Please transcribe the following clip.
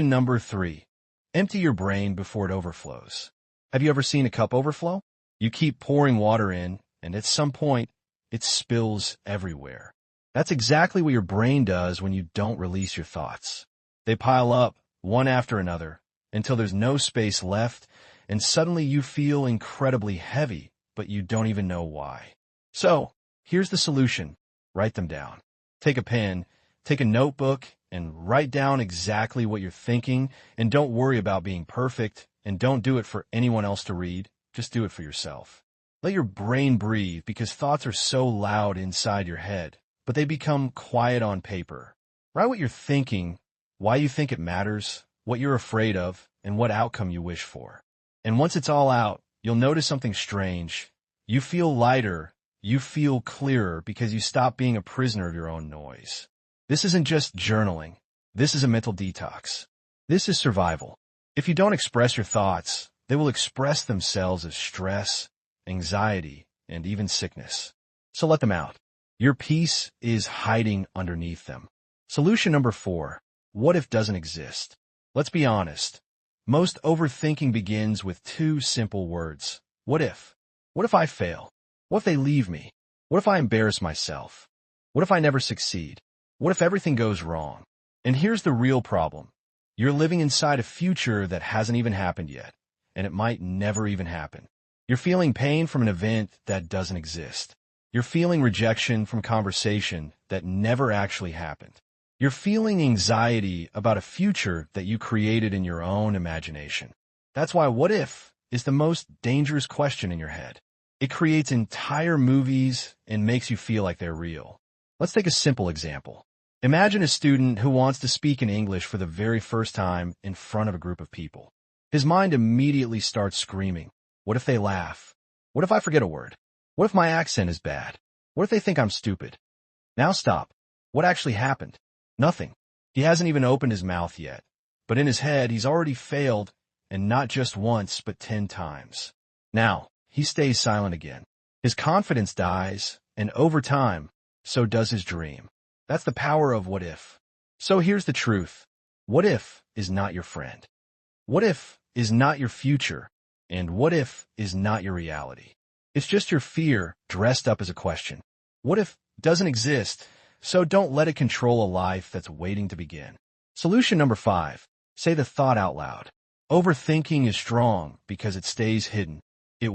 Number 3. Empty your brain before it overflows. Have you ever seen a cup overflow? You keep pouring water in, and at some point, it spills everywhere. That's exactly what your brain does when you don't release your thoughts. They pile up, one after another, until there's no space left, and suddenly you feel incredibly heavy, but you don't even know why. So, here's the solution. Write them down. Take a pen, take a notebook, and write down exactly what you're thinking, and don't worry about being perfect, and don't do it for anyone else to read. Just do it for yourself. Let your brain breathe, because thoughts are so loud inside your head, but they become quiet on paper. Write what you're thinking, why you think it matters, what you're afraid of, and what outcome you wish for. And once it's all out, you'll notice something strange. You feel lighter, you feel clearer, because you stop being a prisoner of your own noise. This isn't just journaling. This is a mental detox. This is survival. If you don't express your thoughts, they will express themselves as stress, anxiety, and even sickness. So let them out. Your peace is hiding underneath them. Solution number 4. What if doesn't exist? Let's be honest. Most overthinking begins with 2 simple words. What if? What if I fail? What if they leave me? What if I embarrass myself? What if I never succeed? What if everything goes wrong? And here's the real problem. You're living inside a future that hasn't even happened yet, and it might never even happen. You're feeling pain from an event that doesn't exist. You're feeling rejection from conversation that never actually happened. You're feeling anxiety about a future that you created in your own imagination. That's why what if is the most dangerous question in your head. It creates entire movies and makes you feel like they're real. Let's take a simple example. Imagine a student who wants to speak in English for the very first time in front of a group of people. His mind immediately starts screaming. What if they laugh? What if I forget a word? What if my accent is bad? What if they think I'm stupid? Now stop. What actually happened? Nothing. He hasn't even opened his mouth yet. But in his head, he's already failed, and not just once, but 10 times. Now, he stays silent again. His confidence dies, and over time, so does his dream. That's the power of what if. So here's the truth. What if is not your friend. What if is not your future, and what if is not your reality. It's just your fear dressed up as a question. What if doesn't exist, so don't let it control a life that's waiting to begin. Solution number 5. Say the thought out loud. Overthinking is strong because it stays hidden.